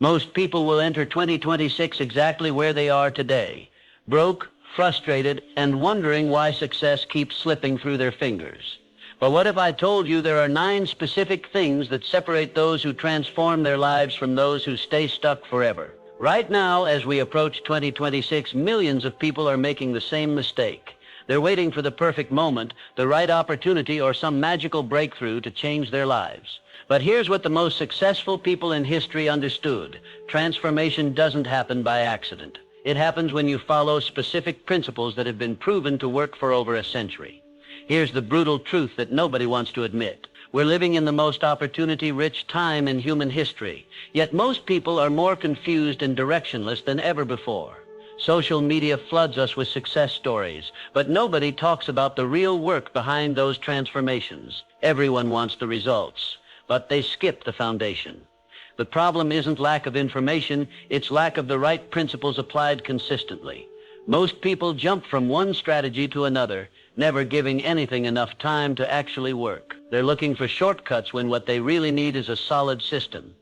Most people will enter 2026 exactly where they are today, broke, frustrated, and wondering why success keeps slipping through their fingers. But what if I told you there are 9 specific things that separate those who transform their lives from those who stay stuck forever? Right now, as we approach 2026, millions of people are making the same mistake. They're waiting for the perfect moment, the right opportunity, or some magical breakthrough to change their lives. But here's what the most successful people in history understood. Transformation doesn't happen by accident. It happens when you follow specific principles that have been proven to work for over a century. Here's the brutal truth that nobody wants to admit. We're living in the most opportunity-rich time in human history, yet most people are more confused and directionless than ever before. Social media floods us with success stories, but nobody talks about the real work behind those transformations. Everyone wants the results, but they skip the foundation. The problem isn't lack of information, it's lack of the right principles applied consistently. Most people jump from one strategy to another, never giving anything enough time to actually work. They're looking for shortcuts when what they really need is a solid system.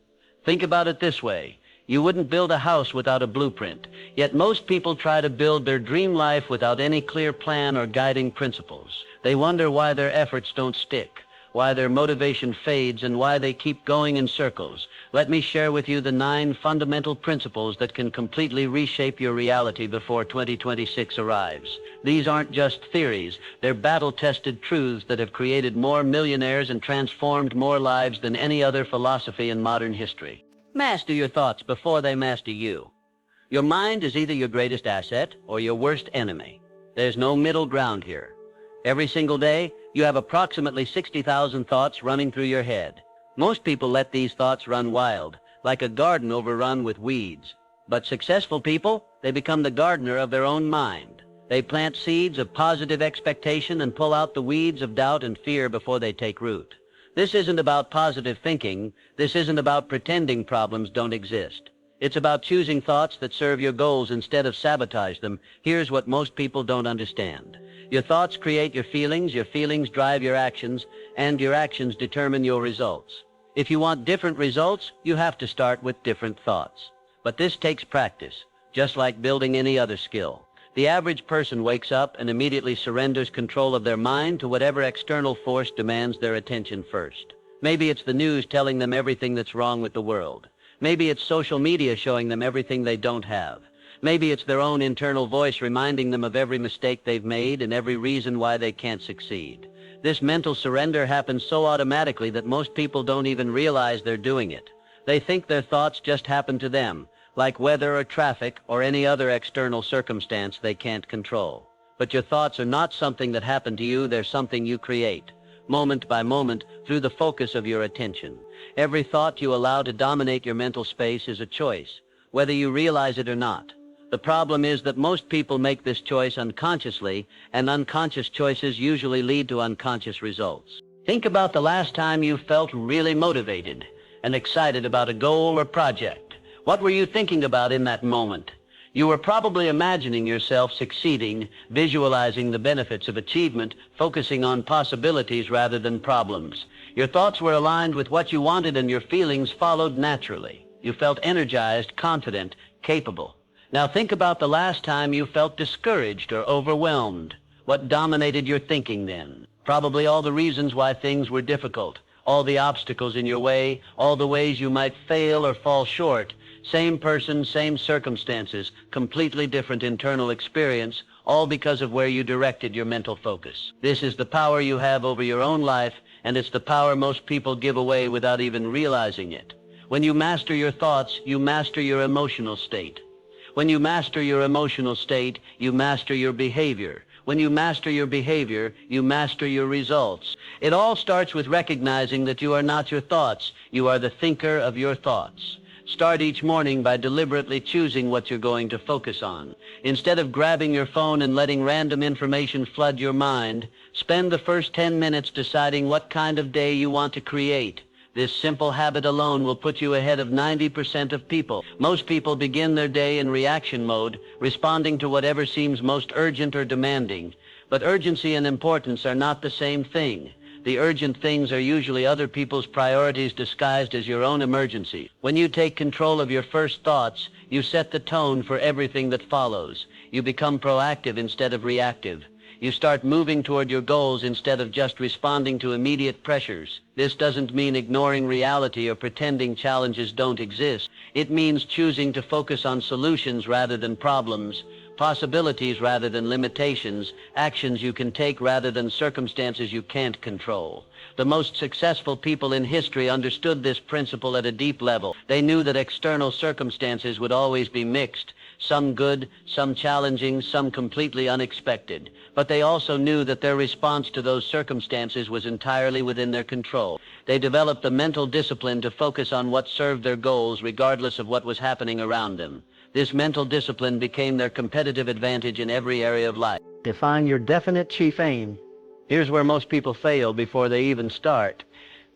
Think about it this way. You wouldn't build a house without a blueprint, yet most people try to build their dream life without any clear plan or guiding principles. They wonder why their efforts don't stick, why their motivation fades, and why they keep going in circles. Let me share with you the 9 fundamental principles that can completely reshape your reality before 2026 arrives. These aren't just theories, they're battle-tested truths that have created more millionaires and transformed more lives than any other philosophy in modern history. Master your thoughts before they master you. Your mind is either your greatest asset or your worst enemy. There's no middle ground here. Every single day, you have approximately 60,000 thoughts running through your head. Most people let these thoughts run wild, like a garden overrun with weeds. But successful people, they become the gardener of their own mind. They plant seeds of positive expectation and pull out the weeds of doubt and fear before they take root. This isn't about positive thinking. This isn't about pretending problems don't exist. It's about choosing thoughts that serve your goals instead of sabotage them. Here's what most people don't understand. Your thoughts create your feelings drive your actions, and your actions determine your results. If you want different results, you have to start with different thoughts. But this takes practice, just like building any other skill. The average person wakes up and immediately surrenders control of their mind to whatever external force demands their attention first. Maybe it's the news telling them everything that's wrong with the world. Maybe it's social media showing them everything they don't have. Maybe it's their own internal voice reminding them of every mistake they've made and every reason why they can't succeed. This mental surrender happens so automatically that most people don't even realize they're doing it. They think their thoughts just happen to them, like weather or traffic or any other external circumstance they can't control. But your thoughts are not something that happen to you, they're something you create, moment by moment, through the focus of your attention. Every thought you allow to dominate your mental space is a choice, whether you realize it or not. The problem is that most people make this choice unconsciously, and unconscious choices usually lead to unconscious results. Think about the last time you felt really motivated and excited about a goal or project. What were you thinking about in that moment? You were probably imagining yourself succeeding, visualizing the benefits of achievement, focusing on possibilities rather than problems. Your thoughts were aligned with what you wanted and your feelings followed naturally. You felt energized, confident, capable. Now think about the last time you felt discouraged or overwhelmed. What dominated your thinking then? Probably all the reasons why things were difficult, all the obstacles in your way, all the ways you might fail or fall short. Same person, same circumstances, completely different internal experience, all because of where you directed your mental focus. This is the power you have over your own life, and it's the power most people give away without even realizing it. When you master your thoughts, you master your emotional state. When you master your emotional state, you master your behavior. When you master your behavior, you master your results. It all starts with recognizing that you are not your thoughts. You are the thinker of your thoughts. Start each morning by deliberately choosing what you're going to focus on. Instead of grabbing your phone and letting random information flood your mind, spend the first 10 minutes deciding what kind of day you want to create. This simple habit alone will put you ahead of 90% of people. Most people begin their day in reaction mode, responding to whatever seems most urgent or demanding. But urgency and importance are not the same thing. The urgent things are usually other people's priorities disguised as your own emergencies. When you take control of your first thoughts, you set the tone for everything that follows. You become proactive instead of reactive. You start moving toward your goals instead of just responding to immediate pressures. This doesn't mean ignoring reality or pretending challenges don't exist. It means choosing to focus on solutions rather than problems, possibilities rather than limitations, actions you can take rather than circumstances you can't control. The most successful people in history understood this principle at a deep level. They knew that external circumstances would always be mixed, some good, some challenging, some completely unexpected. But they also knew that their response to those circumstances was entirely within their control. They developed the mental discipline to focus on what served their goals regardless of what was happening around them. This mental discipline became their competitive advantage in every area of life. Define your definite chief aim. Here's where most people fail before they even start.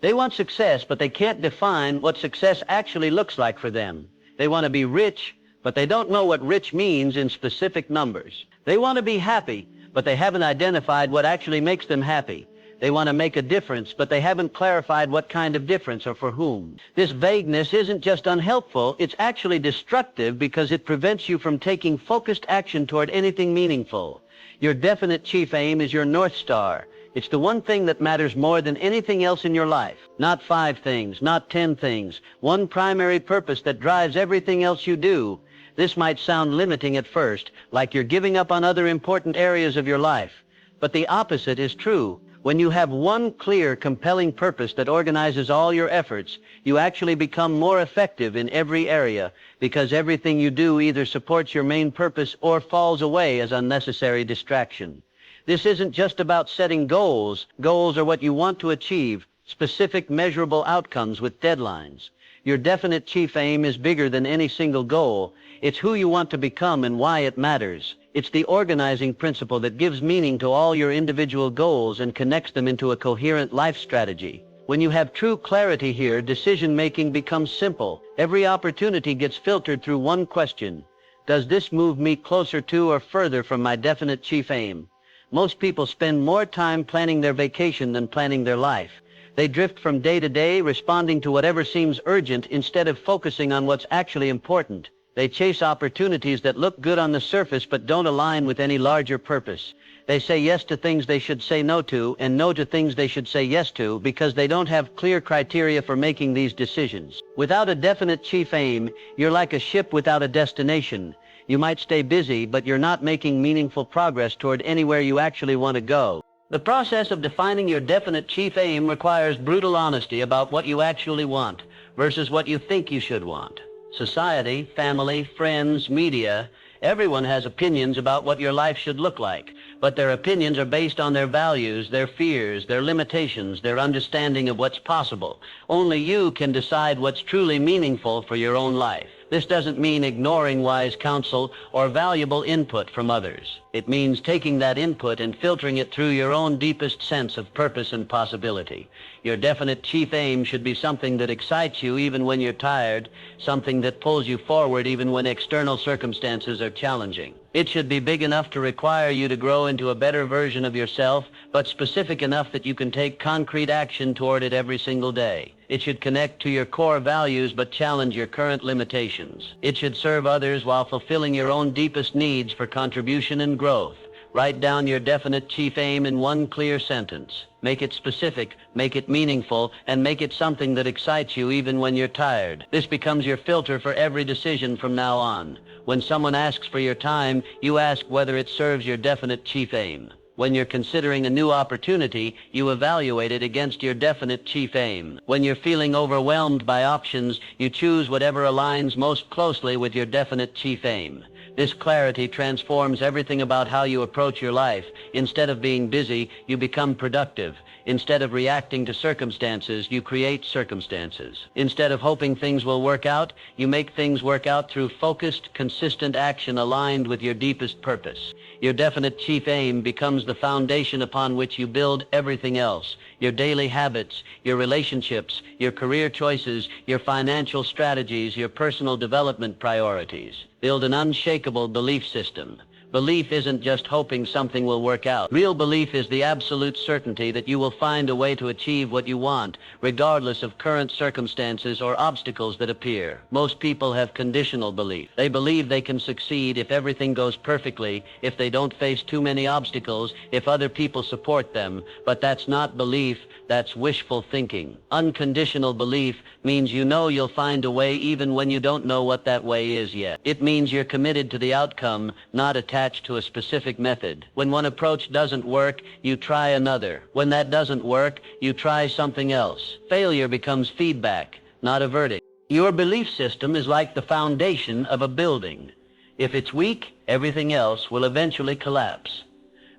They want success, but they can't define what success actually looks like for them. They want to be rich, but they don't know what rich means in specific numbers. They want to be happy, but they haven't identified what actually makes them happy. They want to make a difference, but they haven't clarified what kind of difference or for whom. This vagueness isn't just unhelpful, it's actually destructive because it prevents you from taking focused action toward anything meaningful. Your definite chief aim is your North Star. It's the one thing that matters more than anything else in your life. Not 5 things, not 10 things. One primary purpose that drives everything else you do. This might sound limiting at first, like you're giving up on other important areas of your life. But the opposite is true. When you have one clear, compelling purpose that organizes all your efforts, you actually become more effective in every area because everything you do either supports your main purpose or falls away as unnecessary distraction. This isn't just about setting goals. Goals are what you want to achieve, specific measurable outcomes with deadlines. Your definite chief aim is bigger than any single goal. It's who you want to become and why it matters. It's the organizing principle that gives meaning to all your individual goals and connects them into a coherent life strategy. When you have true clarity here, decision-making becomes simple. Every opportunity gets filtered through one question. Does this move me closer to or further from my definite chief aim? Most people spend more time planning their vacation than planning their life. They drift from day to day, responding to whatever seems urgent instead of focusing on what's actually important. They chase opportunities that look good on the surface but don't align with any larger purpose. They say yes to things they should say no to and no to things they should say yes to because they don't have clear criteria for making these decisions. Without a definite chief aim, you're like a ship without a destination. You might stay busy, but you're not making meaningful progress toward anywhere you actually want to go. The process of defining your definite chief aim requires brutal honesty about what you actually want versus what you think you should want. Society, family, friends, media, everyone has opinions about what your life should look like, but their opinions are based on their values, their fears, their limitations, their understanding of what's possible. Only you can decide what's truly meaningful for your own life. This doesn't mean ignoring wise counsel or valuable input from others. It means taking that input and filtering it through your own deepest sense of purpose and possibility. Your definite chief aim should be something that excites you even when you're tired, something that pulls you forward even when external circumstances are challenging. It should be big enough to require you to grow into a better version of yourself, but specific enough that you can take concrete action toward it every single day. It should connect to your core values but challenge your current limitations. It should serve others while fulfilling your own deepest needs for contribution and growth. Write down your definite chief aim in one clear sentence. Make it specific, make it meaningful, and make it something that excites you even when you're tired. This becomes your filter for every decision from now on. When someone asks for your time, you ask whether it serves your definite chief aim. When you're considering a new opportunity, you evaluate it against your definite chief aim. When you're feeling overwhelmed by options, you choose whatever aligns most closely with your definite chief aim. This clarity transforms everything about how you approach your life. Instead of being busy, you become productive. Instead of reacting to circumstances, you create circumstances. Instead of hoping things will work out, you make things work out through focused, consistent action aligned with your deepest purpose. Your definite chief aim becomes the foundation upon which you build everything else. Your daily habits, your relationships, your career choices, your financial strategies, your personal development priorities. Build an unshakable belief system. Belief isn't just hoping something will work out. Real belief is the absolute certainty that you will find a way to achieve what you want, regardless of current circumstances or obstacles that appear. Most people have conditional belief. They believe they can succeed if everything goes perfectly, if they don't face too many obstacles, if other people support them. But that's not belief, that's wishful thinking. Unconditional belief means you know you'll find a way even when you don't know what that way is yet. It means you're committed to the outcome, not attached to a specific method. When one approach doesn't work, you try another. When that doesn't work, you try something else. Failure becomes feedback, not a verdict. Your belief system is like the foundation of a building. If it's weak, everything else will eventually collapse.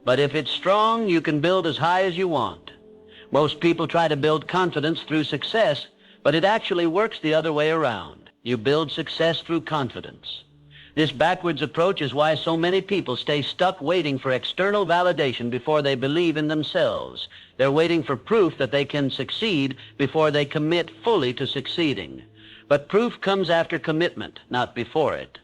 But if it's strong, you can build as high as you want. Most people try to build confidence through success, but it actually works the other way around. You build success through confidence. This backwards approach is why so many people stay stuck waiting for external validation before they believe in themselves. They're waiting for proof that they can succeed before they commit fully to succeeding. But proof comes after commitment, not before it.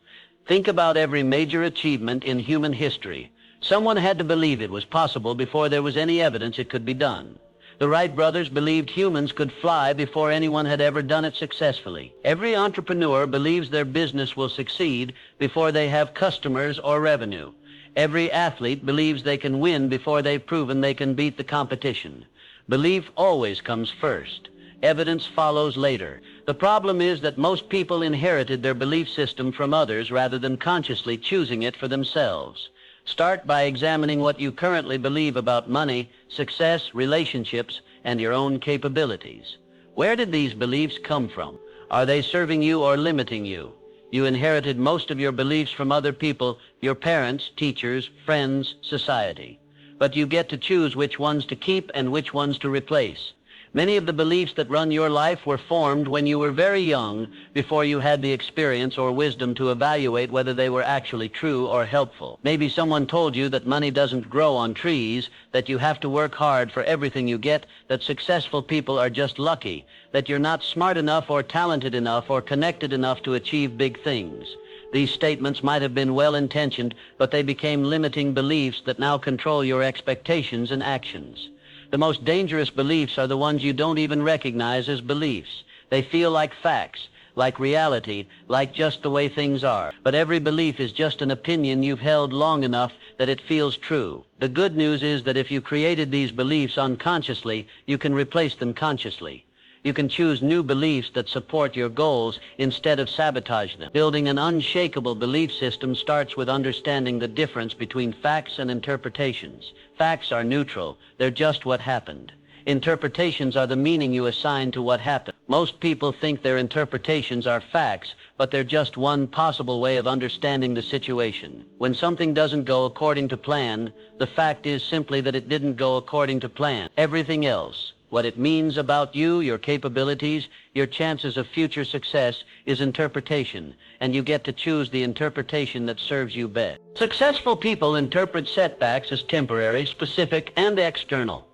Think about every major achievement in human history. Someone had to believe it was possible before there was any evidence it could be done. The Wright brothers believed humans could fly before anyone had ever done it successfully. Every entrepreneur believes their business will succeed before they have customers or revenue. Every athlete believes they can win before they've proven they can beat the competition. Belief always comes first. Evidence follows later. The problem is that most people inherited their belief system from others rather than consciously choosing it for themselves. Start by examining what you currently believe about money, success, relationships, and your own capabilities. Where did these beliefs come from? Are they serving you or limiting you? You inherited most of your beliefs from other people, your parents, teachers, friends, society. But you get to choose which ones to keep and which ones to replace. Many of the beliefs that run your life were formed when you were very young, before you had the experience or wisdom to evaluate whether they were actually true or helpful. Maybe someone told you that money doesn't grow on trees, that you have to work hard for everything you get, that successful people are just lucky, that you're not smart enough or talented enough or connected enough to achieve big things. These statements might have been well-intentioned, but they became limiting beliefs that now control your expectations and actions. The most dangerous beliefs are the ones you don't even recognize as beliefs. They feel like facts, like reality, like just the way things are. But every belief is just an opinion you've held long enough that it feels true. The good news is that if you created these beliefs unconsciously, you can replace them consciously. You can choose new beliefs that support your goals instead of sabotage them. Building an unshakable belief system starts with understanding the difference between facts and interpretations. Facts are neutral. They're just what happened. Interpretations are the meaning you assign to what happened. Most people think their interpretations are facts, but they're just one possible way of understanding the situation. When something doesn't go according to plan, the fact is simply that it didn't go according to plan. Everything else, what it means about you, your capabilities, your chances of future success, is interpretation, and you get to choose the interpretation that serves you best. Successful people interpret setbacks as temporary, specific, and external.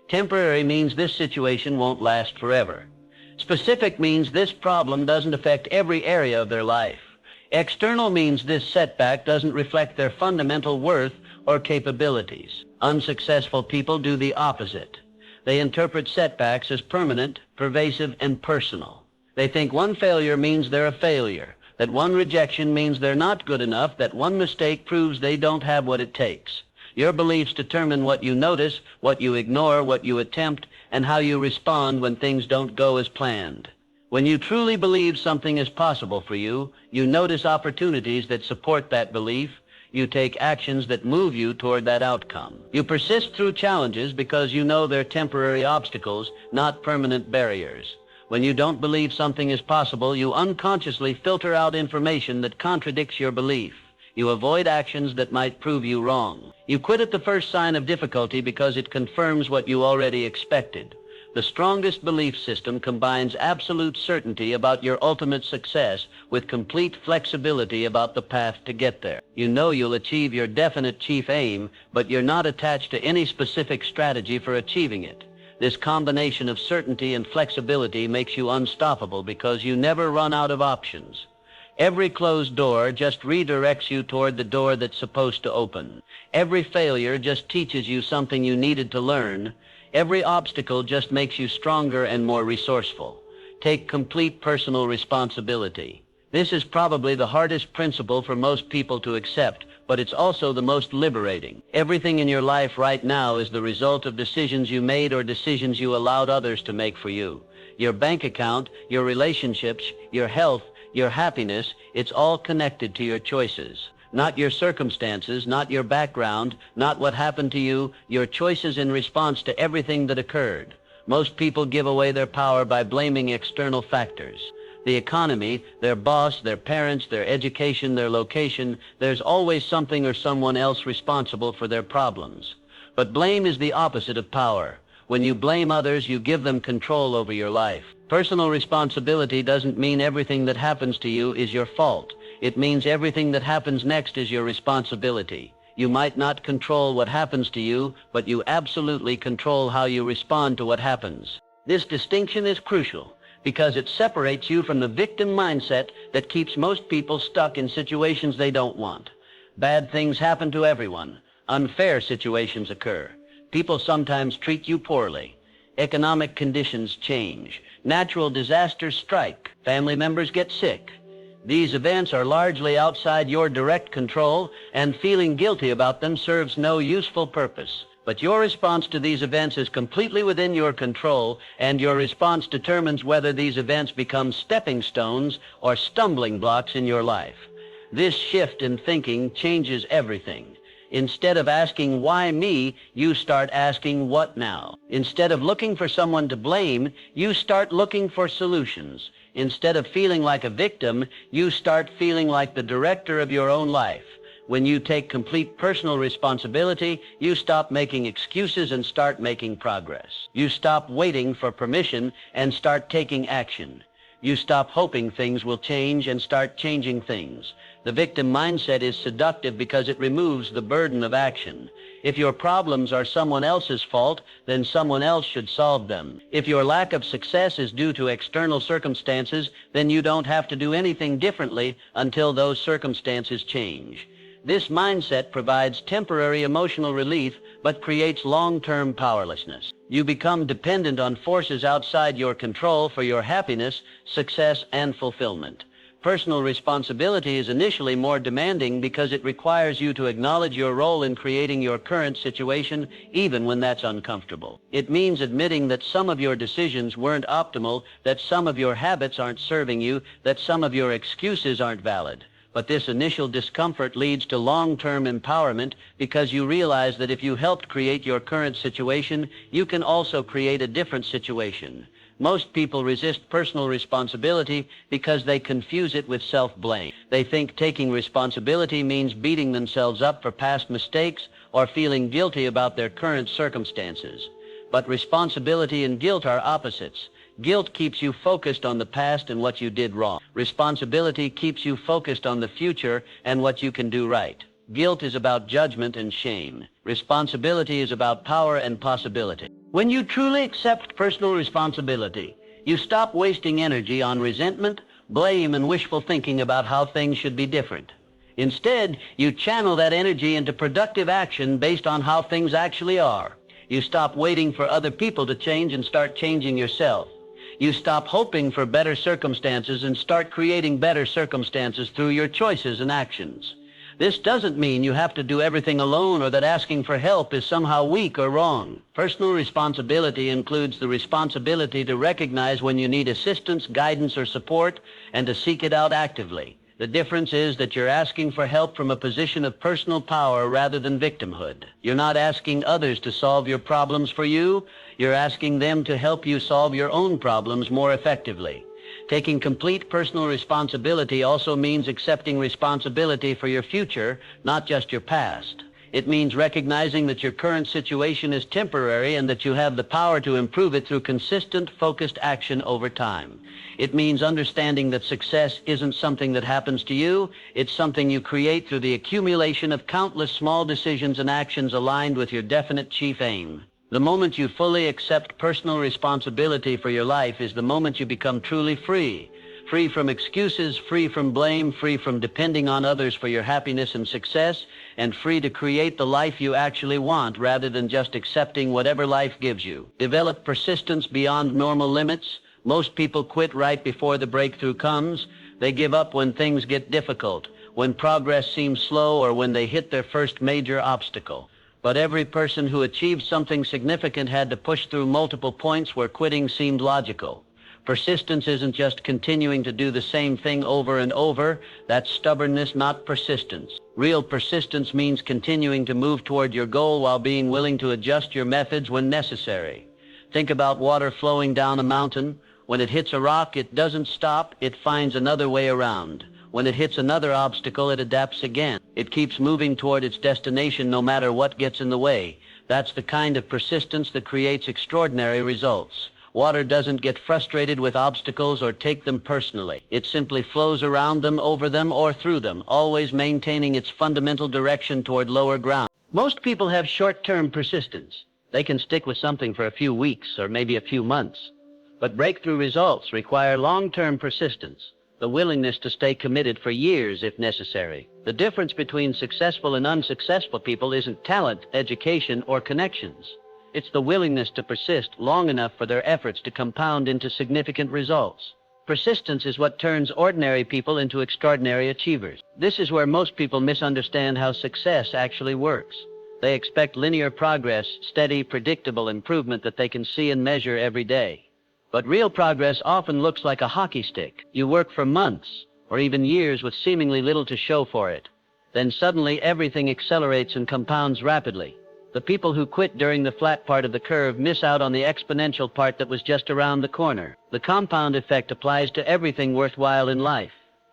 Temporary means this situation won't last forever. Specific means this problem doesn't affect every area of their life. External means this setback doesn't reflect their fundamental worth or capabilities. Unsuccessful people do the opposite. They interpret setbacks as permanent, pervasive, and personal. They think one failure means they're a failure, that one rejection means they're not good enough, that one mistake proves they don't have what it takes. Your beliefs determine what you notice, what you ignore, what you attempt, and how you respond when things don't go as planned. When you truly believe something is possible for you, you notice opportunities that support that belief. You take actions that move you toward that outcome. You persist through challenges because you know they're temporary obstacles, not permanent barriers. When you don't believe something is possible, you unconsciously filter out information that contradicts your belief. You avoid actions that might prove you wrong. You quit at the first sign of difficulty because it confirms what you already expected. The strongest belief system combines absolute certainty about your ultimate success with complete flexibility about the path to get there. You know you'll achieve your definite chief aim, but you're not attached to any specific strategy for achieving it. This combination of certainty and flexibility makes you unstoppable because you never run out of options. Every closed door just redirects you toward the door that's supposed to open. Every failure just teaches you something you needed to learn. Every obstacle just makes you stronger and more resourceful. Take complete personal responsibility. This is probably the hardest principle for most people to accept, but it's also the most liberating. Everything in your life right now is the result of decisions you made or decisions you allowed others to make for you. Your bank account, your relationships, your health, your happiness, it's all connected to your choices. Not your circumstances, not your background, not what happened to you, your choices in response to everything that occurred. Most people give away their power by blaming external factors. The economy, their boss, their parents, their education, their location, there's always something or someone else responsible for their problems. But blame is the opposite of power. When you blame others, you give them control over your life. Personal responsibility doesn't mean everything that happens to you is your fault. It means everything that happens next is your responsibility. You might not control what happens to you, but you absolutely control how you respond to what happens. This distinction is crucial because it separates you from the victim mindset that keeps most people stuck in situations they don't want. Bad things happen to everyone. Unfair situations occur. People sometimes treat you poorly. Economic conditions change. Natural disasters strike. Family members get sick. These events are largely outside your direct control, and feeling guilty about them serves no useful purpose. But your response to these events is completely within your control, and your response determines whether these events become stepping stones or stumbling blocks in your life. This shift in thinking changes everything. Instead of asking, why me, you start asking, what now? Instead of looking for someone to blame, you start looking for solutions. Instead of feeling like a victim, you start feeling like the director of your own life. When you take complete personal responsibility, you stop making excuses and start making progress. You stop waiting for permission and start taking action. You stop hoping things will change and start changing things. The victim mindset is seductive because it removes the burden of action. If your problems are someone else's fault, then someone else should solve them. If your lack of success is due to external circumstances, then you don't have to do anything differently until those circumstances change. This mindset provides temporary emotional relief, but creates long-term powerlessness. You become dependent on forces outside your control for your happiness, success, and fulfillment. Personal responsibility is initially more demanding because it requires you to acknowledge your role in creating your current situation, even when that's uncomfortable. It means admitting that some of your decisions weren't optimal, that some of your habits aren't serving you, that some of your excuses aren't valid. But this initial discomfort leads to long-term empowerment because you realize that if you helped create your current situation, you can also create a different situation. Most people resist personal responsibility because they confuse it with self-blame. They think taking responsibility means beating themselves up for past mistakes or feeling guilty about their current circumstances. But responsibility and guilt are opposites. Guilt keeps you focused on the past and what you did wrong. Responsibility keeps you focused on the future and what you can do right. Guilt is about judgment and shame. Responsibility is about power and possibility. When you truly accept personal responsibility, you stop wasting energy on resentment, blame, and wishful thinking about how things should be different. Instead, you channel that energy into productive action based on how things actually are. You stop waiting for other people to change and start changing yourself. You stop hoping for better circumstances and start creating better circumstances through your choices and actions. This doesn't mean you have to do everything alone or that asking for help is somehow weak or wrong. Personal responsibility includes the responsibility to recognize when you need assistance, guidance, or support and to seek it out actively. The difference is that you're asking for help from a position of personal power rather than victimhood. You're not asking others to solve your problems for you. You're asking them to help you solve your own problems more effectively. Taking complete personal responsibility also means accepting responsibility for your future, not just your past. It means recognizing that your current situation is temporary and that you have the power to improve it through consistent, focused action over time. It means understanding that success isn't something that happens to you. It's something you create through the accumulation of countless small decisions and actions aligned with your definite chief aim. The moment you fully accept personal responsibility for your life is the moment you become truly free. Free from excuses, free from blame, free from depending on others for your happiness and success, and free to create the life you actually want rather than just accepting whatever life gives you. Develop persistence beyond normal limits. Most people quit right before the breakthrough comes. They give up when things get difficult, when progress seems slow, or when they hit their first major obstacle. But every person who achieved something significant had to push through multiple points where quitting seemed logical. Persistence isn't just continuing to do the same thing over and over. That's stubbornness, not persistence. Real persistence means continuing to move toward your goal while being willing to adjust your methods when necessary. Think about water flowing down a mountain. When it hits a rock, it doesn't stop. It finds another way around. When it hits another obstacle, it adapts again. It keeps moving toward its destination no matter what gets in the way. That's the kind of persistence that creates extraordinary results. Water doesn't get frustrated with obstacles or take them personally. It simply flows around them, over them, or through them, always maintaining its fundamental direction toward lower ground. Most people have short-term persistence. They can stick with something for a few weeks or maybe a few months. But breakthrough results require long-term persistence, the willingness to stay committed for years if necessary. The difference between successful and unsuccessful people isn't talent, education, or connections. It's the willingness to persist long enough for their efforts to compound into significant results. Persistence is what turns ordinary people into extraordinary achievers. This is where most people misunderstand how success actually works. They expect linear progress, steady, predictable improvement that they can see and measure every day. But real progress often looks like a hockey stick. You work for months or even years with seemingly little to show for it. Then suddenly everything accelerates and compounds rapidly. The people who quit during the flat part of the curve miss out on the exponential part that was just around the corner. The compound effect applies to everything worthwhile in life.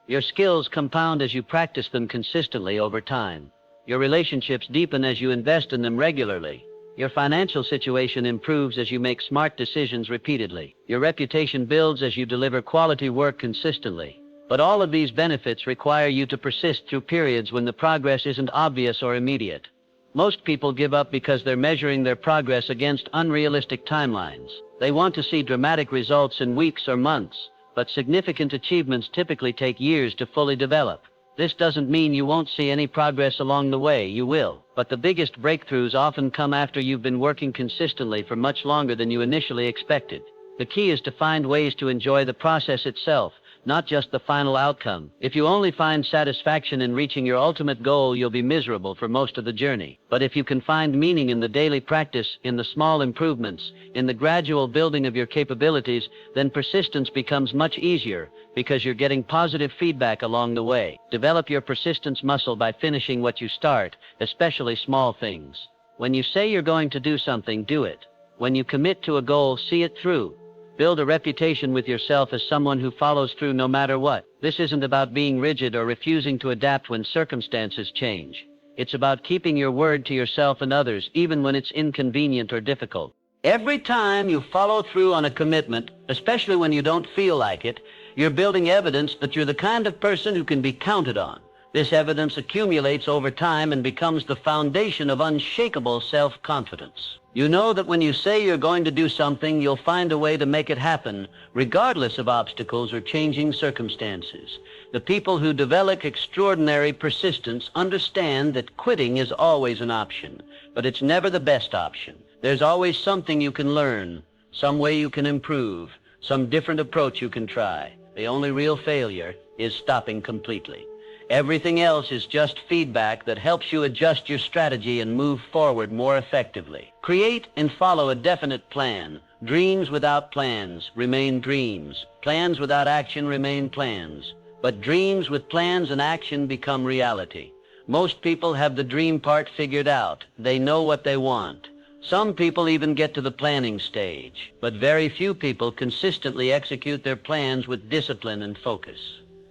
Your skills compound as you practice them consistently over time. Your relationships deepen as you invest in them regularly. Your financial situation improves as you make smart decisions repeatedly. Your reputation builds as you deliver quality work consistently. But all of these benefits require you to persist through periods when the progress isn't obvious or immediate. Most people give up because they're measuring their progress against unrealistic timelines. They want to see dramatic results in weeks or months, but significant achievements typically take years to fully develop. This doesn't mean you won't see any progress along the way. You will. But the biggest breakthroughs often come after you've been working consistently for much longer than you initially expected. The key is to find ways to enjoy the process itself, not just the final outcome. If you only find satisfaction in reaching your ultimate goal, you'll be miserable for most of the journey. But if you can find meaning in the daily practice, in the small improvements, in the gradual building of your capabilities, then persistence becomes much easier because you're getting positive feedback along the way. Develop your persistence muscle by finishing what you start, especially small things. When you say you're going to do something, do it. When you commit to a goal, see it through. Build a reputation with yourself as someone who follows through no matter what. This isn't about being rigid or refusing to adapt when circumstances change. It's about keeping your word to yourself and others, even when it's inconvenient or difficult. Every time you follow through on a commitment, especially when you don't feel like it, you're building evidence that you're the kind of person who can be counted on. This evidence accumulates over time and becomes the foundation of unshakable self-confidence. You know that when you say you're going to do something, you'll find a way to make it happen, regardless of obstacles or changing circumstances. The people who develop extraordinary persistence understand that quitting is always an option, but it's never the best option. There's always something you can learn, some way you can improve, some different approach you can try. The only real failure is stopping completely. Everything else is just feedback that helps you adjust your strategy and move forward more effectively. Create and follow a definite plan. Dreams without plans remain dreams. Plans without action remain plans. But dreams with plans and action become reality. Most people have the dream part figured out. They know what they want. Some people even get to the planning stage. But very few people consistently execute their plans with discipline and focus.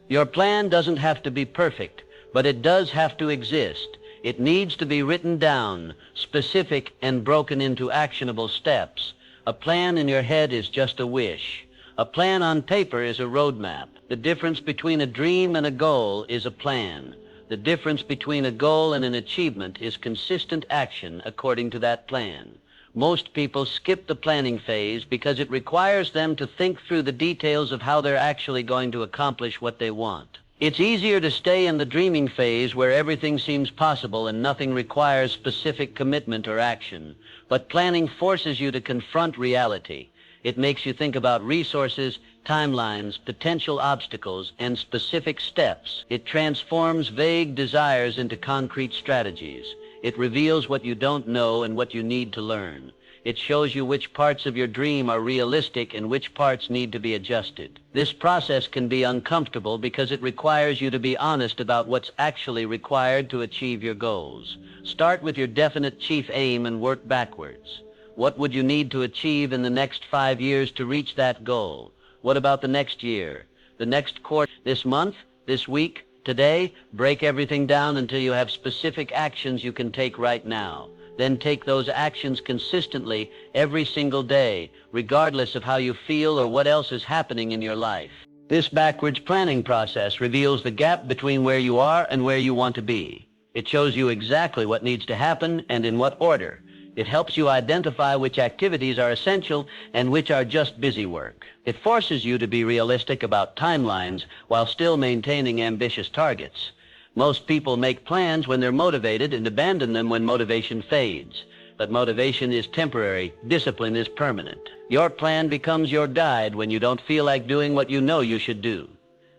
Your plan doesn't have to be perfect, but it does have to exist. It needs to be written down, specific and broken into actionable steps. A plan in your head is just a wish. A plan on paper is a roadmap. The difference between a dream and a goal is a plan. The difference between a goal and an achievement is consistent action according to that plan. Most people skip the planning phase because it requires them to think through the details of how they're actually going to accomplish what they want. It's easier to stay in the dreaming phase where everything seems possible and nothing requires specific commitment or action. But planning forces you to confront reality. It makes you think about resources, timelines, potential obstacles, and specific steps. It transforms vague desires into concrete strategies. It reveals what you don't know and what you need to learn. It shows you which parts of your dream are realistic and which parts need to be adjusted. This process can be uncomfortable because it requires you to be honest about what's actually required to achieve your goals. Start with your definite chief aim and work backwards. What would you need to achieve in the next 5 years to reach that goal? What about the next year? The next quarter? This month? This week? Today? Break everything down until you have specific actions you can take right now. Then take those actions consistently every single day, regardless of how you feel or what else is happening in your life. This backwards planning process reveals the gap between where you are and where you want to be. It shows you exactly what needs to happen and in what order. It helps you identify which activities are essential and which are just busy work. It forces you to be realistic about timelines while still maintaining ambitious targets. Most people make plans when they're motivated and abandon them when motivation fades. But motivation is temporary, discipline is permanent. Your plan becomes your guide when you don't feel like doing what you know you should do.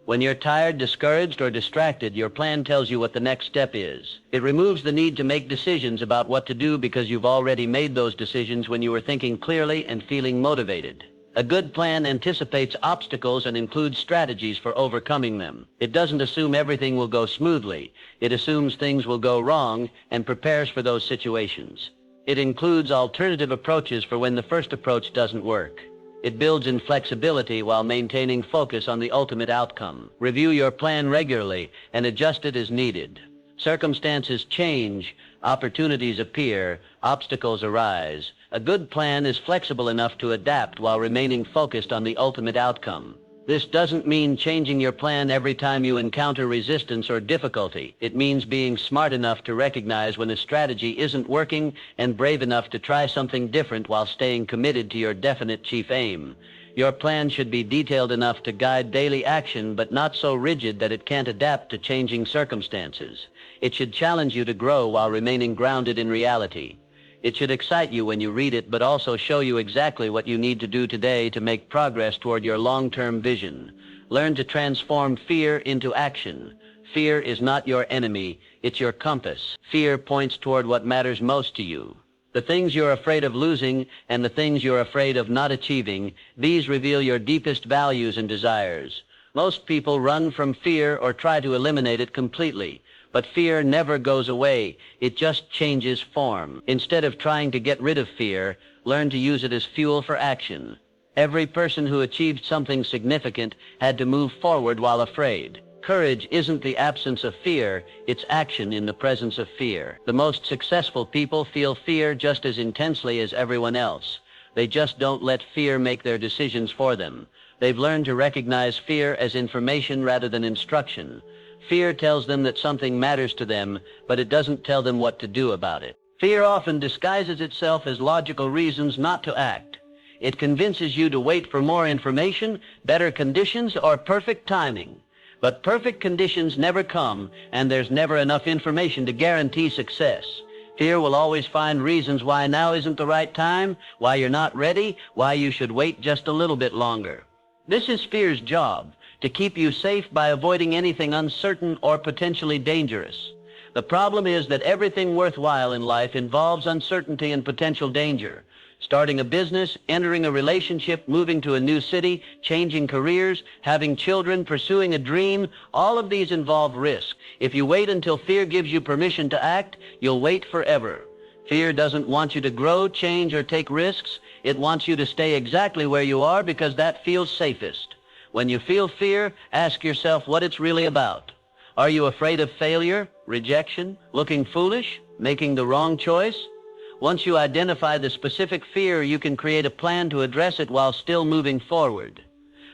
When you're tired, discouraged, or distracted, your plan tells you what the next step is. It removes the need to make decisions about what to do because you've already made those decisions when you were thinking clearly and feeling motivated. A good plan anticipates obstacles and includes strategies for overcoming them. It doesn't assume everything will go smoothly. It assumes things will go wrong and prepares for those situations. It includes alternative approaches for when the first approach doesn't work. It builds in flexibility while maintaining focus on the ultimate outcome. Review your plan regularly and adjust it as needed. Circumstances change, opportunities appear, obstacles arise. A good plan is flexible enough to adapt while remaining focused on the ultimate outcome. This doesn't mean changing your plan every time you encounter resistance or difficulty. It means being smart enough to recognize when a strategy isn't working and brave enough to try something different while staying committed to your definite chief aim. Your plan should be detailed enough to guide daily action, but not so rigid that it can't adapt to changing circumstances. It should challenge you to grow while remaining grounded in reality. It should excite you when you read it, but also show you exactly what you need to do today to make progress toward your long-term vision. Learn to transform fear into action. Fear is not your enemy, it's your compass. Fear points toward what matters most to you. The things you're afraid of losing and the things you're afraid of not achieving, these reveal your deepest values and desires. Most people run from fear or try to eliminate it completely. But fear never goes away. It just changes form. Instead of trying to get rid of fear, learn to use it as fuel for action. Every person who achieved something significant had to move forward while afraid. Courage isn't the absence of fear, it's action in the presence of fear. The most successful people feel fear just as intensely as everyone else. They just don't let fear make their decisions for them. They've learned to recognize fear as information rather than instruction. Fear tells them that something matters to them, but it doesn't tell them what to do about it. Fear often disguises itself as logical reasons not to act. It convinces you to wait for more information, better conditions, or perfect timing. But perfect conditions never come, and there's never enough information to guarantee success. Fear will always find reasons why now isn't the right time, why you're not ready, why you should wait just a little bit longer. This is fear's job, to keep you safe by avoiding anything uncertain or potentially dangerous. The problem is that everything worthwhile in life involves uncertainty and potential danger. Starting a business, entering a relationship, moving to a new city, changing careers, having children, pursuing a dream, all of these involve risk. If you wait until fear gives you permission to act, you'll wait forever. Fear doesn't want you to grow, change, or take risks. It wants you to stay exactly where you are because that feels safest. When you feel fear, ask yourself what it's really about. Are you afraid of failure, rejection, looking foolish, making the wrong choice? Once you identify the specific fear, you can create a plan to address it while still moving forward.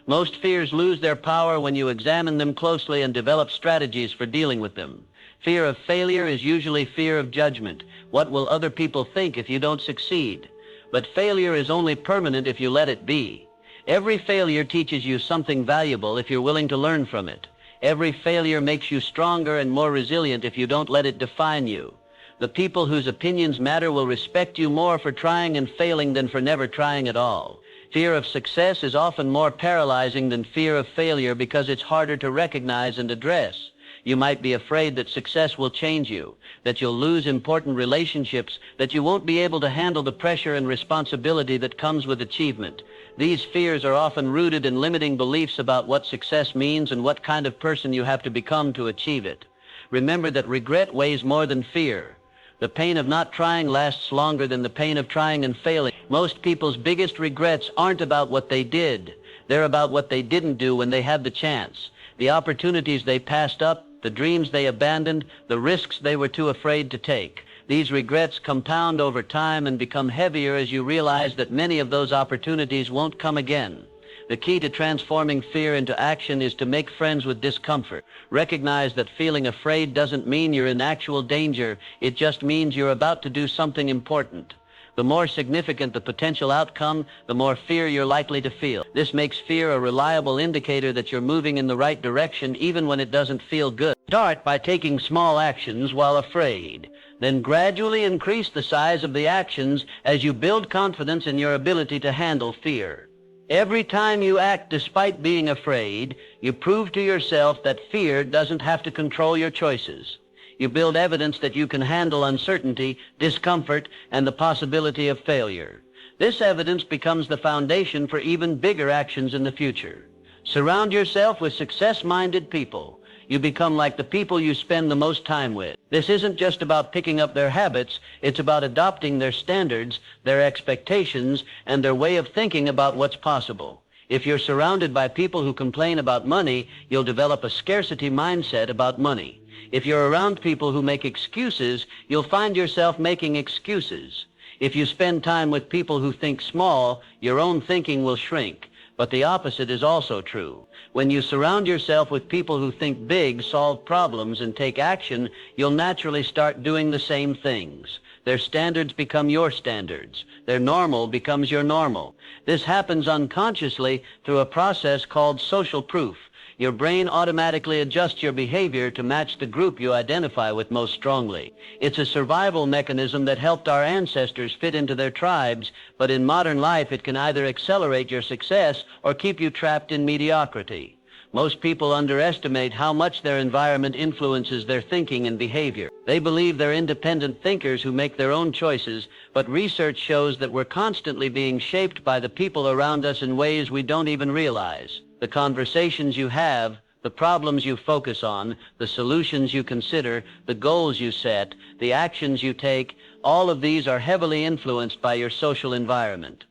Most fears lose their power when you examine them closely and develop strategies for dealing with them. Fear of failure is usually fear of judgment. What will other people think if you don't succeed? But failure is only permanent if you let it be. Every failure teaches you something valuable if you're willing to learn from it. Every failure makes you stronger and more resilient if you don't let it define you. The people whose opinions matter will respect you more for trying and failing than for never trying at all. Fear of success is often more paralyzing than fear of failure because it's harder to recognize and address. You might be afraid that success will change you, that you'll lose important relationships, that you won't be able to handle the pressure and responsibility that comes with achievement. These fears are often rooted in limiting beliefs about what success means and what kind of person you have to become to achieve it. Remember that regret weighs more than fear. The pain of not trying lasts longer than the pain of trying and failing. Most people's biggest regrets aren't about what they did. They're about what they didn't do when they had the chance, the opportunities they passed up, the dreams they abandoned, the risks they were too afraid to take. These regrets compound over time and become heavier as you realize that many of those opportunities won't come again. The key to transforming fear into action is to make friends with discomfort. Recognize that feeling afraid doesn't mean you're in actual danger. It just means you're about to do something important. The more significant the potential outcome, the more fear you're likely to feel. This makes fear a reliable indicator that you're moving in the right direction even when it doesn't feel good. Start by taking small actions while afraid. Then gradually increase the size of the actions as you build confidence in your ability to handle fear. Every time you act despite being afraid, you prove to yourself that fear doesn't have to control your choices. You build evidence that you can handle uncertainty, discomfort, and the possibility of failure. This evidence becomes the foundation for even bigger actions in the future. Surround yourself with success-minded people. You become like the people you spend the most time with. This isn't just about picking up their habits, it's about adopting their standards, their expectations, and their way of thinking about what's possible. If you're surrounded by people who complain about money, you'll develop a scarcity mindset about money. If you're around people who make excuses, you'll find yourself making excuses. If you spend time with people who think small, your own thinking will shrink. But the opposite is also true. When you surround yourself with people who think big, solve problems, and take action, you'll naturally start doing the same things. Their standards become your standards. Their normal becomes your normal. This happens unconsciously through a process called social proof. Your brain automatically adjusts your behavior to match the group you identify with most strongly. It's a survival mechanism that helped our ancestors fit into their tribes, but in modern life it can either accelerate your success or keep you trapped in mediocrity. Most people underestimate how much their environment influences their thinking and behavior. They believe they're independent thinkers who make their own choices, but research shows that we're constantly being shaped by the people around us in ways we don't even realize. The conversations you have, the problems you focus on, the solutions you consider, the goals you set, the actions you take, all of these are heavily influenced by your social environment.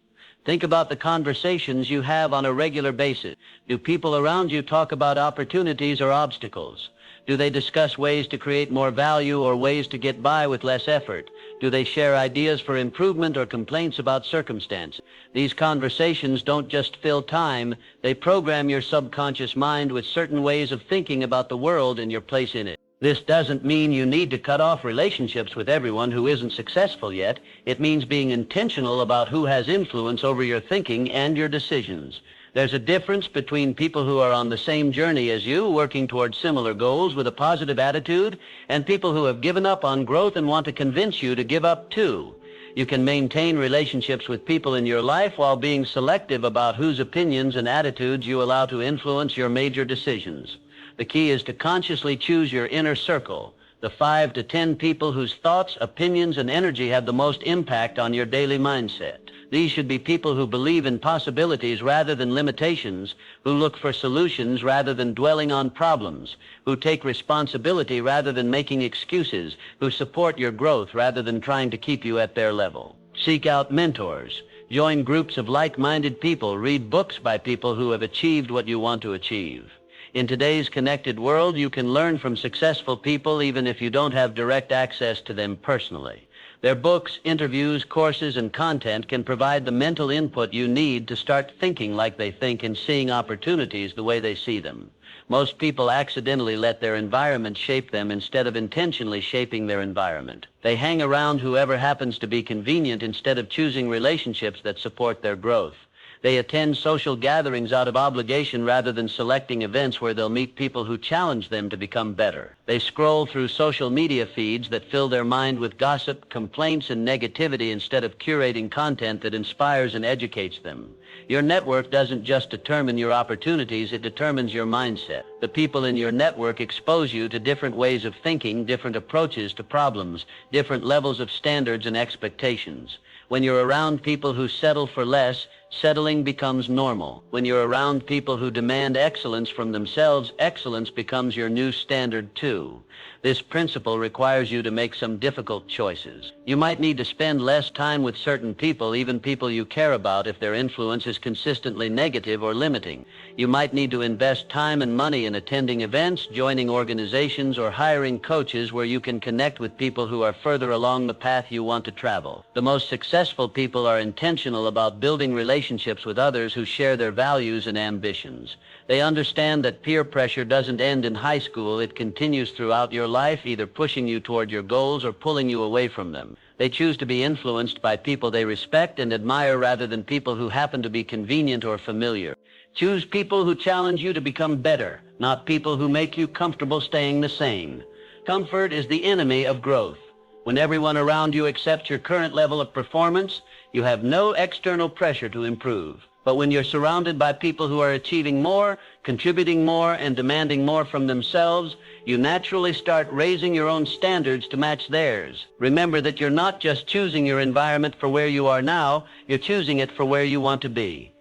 Think about the conversations you have on a regular basis. Do people around you talk about opportunities or obstacles? Do they discuss ways to create more value or ways to get by with less effort? Do they share ideas for improvement or complaints about circumstances? These conversations don't just fill time, they program your subconscious mind with certain ways of thinking about the world and your place in it. This doesn't mean you need to cut off relationships with everyone who isn't successful yet. It means being intentional about who has influence over your thinking and your decisions. There's a difference between people who are on the same journey as you, working towards similar goals with a positive attitude, and people who have given up on growth and want to convince you to give up too. You can maintain relationships with people in your life while being selective about whose opinions and attitudes you allow to influence your major decisions. The key is to consciously choose your inner circle, the 5 to 10 people whose thoughts, opinions, and energy have the most impact on your daily mindset. These should be people who believe in possibilities rather than limitations, who look for solutions rather than dwelling on problems, who take responsibility rather than making excuses, who support your growth rather than trying to keep you at their level. Seek out mentors. Join groups of like-minded people. Read books by people who have achieved what you want to achieve. In today's connected world, you can learn from successful people even if you don't have direct access to them personally. Their books, interviews, courses, and content can provide the mental input you need to start thinking like they think and seeing opportunities the way they see them. Most people accidentally let their environment shape them instead of intentionally shaping their environment. They hang around whoever happens to be convenient instead of choosing relationships that support their growth. They attend social gatherings out of obligation rather than selecting events where they'll meet people who challenge them to become better. They scroll through social media feeds that fill their mind with gossip, complaints, and negativity instead of curating content that inspires and educates them. Your network doesn't just determine your opportunities, it determines your mindset. The people in your network expose you to different ways of thinking, different approaches to problems, different levels of standards and expectations. When you're around people who settle for less, settling becomes normal. When you're around people who demand excellence from themselves, excellence becomes your new standard too. This principle requires you to make some difficult choices. You might need to spend less time with certain people, even people you care about, if their influence is consistently negative or limiting. You might need to invest time and money in attending events, joining organizations, or hiring coaches where you can connect with people who are further along the path you want to travel. The most successful people are intentional about building relationships with others who share their values and ambitions. They understand that peer pressure doesn't end in high school. It continues throughout your life, either pushing you toward your goals or pulling you away from them. They choose to be influenced by people they respect and admire rather than people who happen to be convenient or familiar. Choose people who challenge you to become better, not people who make you comfortable staying the same. Comfort is the enemy of growth. When everyone around you accepts your current level of performance, you have no external pressure to improve. But when you're surrounded by people who are achieving more, contributing more, and demanding more from themselves, you naturally start raising your own standards to match theirs. Remember that you're not just choosing your environment for where you are now, you're choosing it for where you want to be.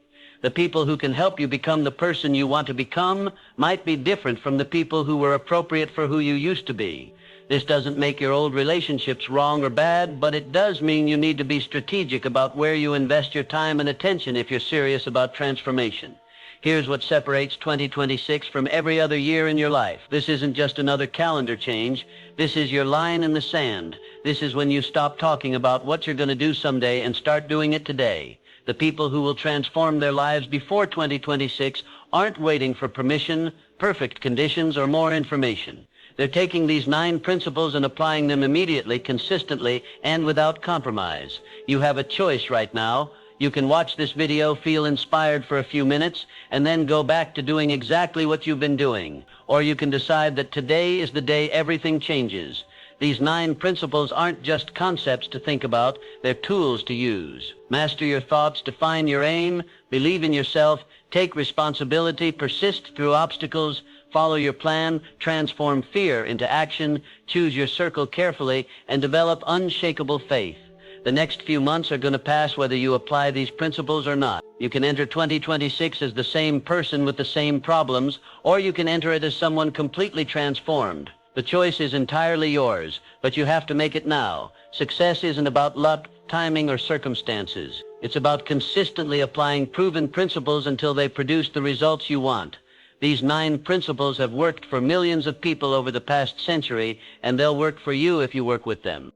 The people who can help you become the person you want to become might be different from the people who were appropriate for who you used to be. This doesn't make your old relationships wrong or bad, but it does mean you need to be strategic about where you invest your time and attention if you're serious about transformation. Here's what separates 2026 from every other year in your life. This isn't just another calendar change. This is your line in the sand. This is when you stop talking about what you're going to do someday and start doing it today. The people who will transform their lives before 2026 aren't waiting for permission, perfect conditions, or more information. They're taking these 9 principles and applying them immediately, consistently, and without compromise. You have a choice right now. You can watch this video, feel inspired for a few minutes, and then go back to doing exactly what you've been doing. Or you can decide that today is the day everything changes. These 9 principles aren't just concepts to think about, they're tools to use. Master your thoughts, define your aim, believe in yourself, take responsibility, persist through obstacles, follow your plan, transform fear into action, choose your circle carefully, and develop unshakable faith. The next few months are going to pass whether you apply these principles or not. You can enter 2026 as the same person with the same problems, or you can enter it as someone completely transformed. The choice is entirely yours, but you have to make it now. Success isn't about luck, timing, or circumstances. It's about consistently applying proven principles until they produce the results you want. These 9 principles have worked for millions of people over the past century, and they'll work for you if you work with them.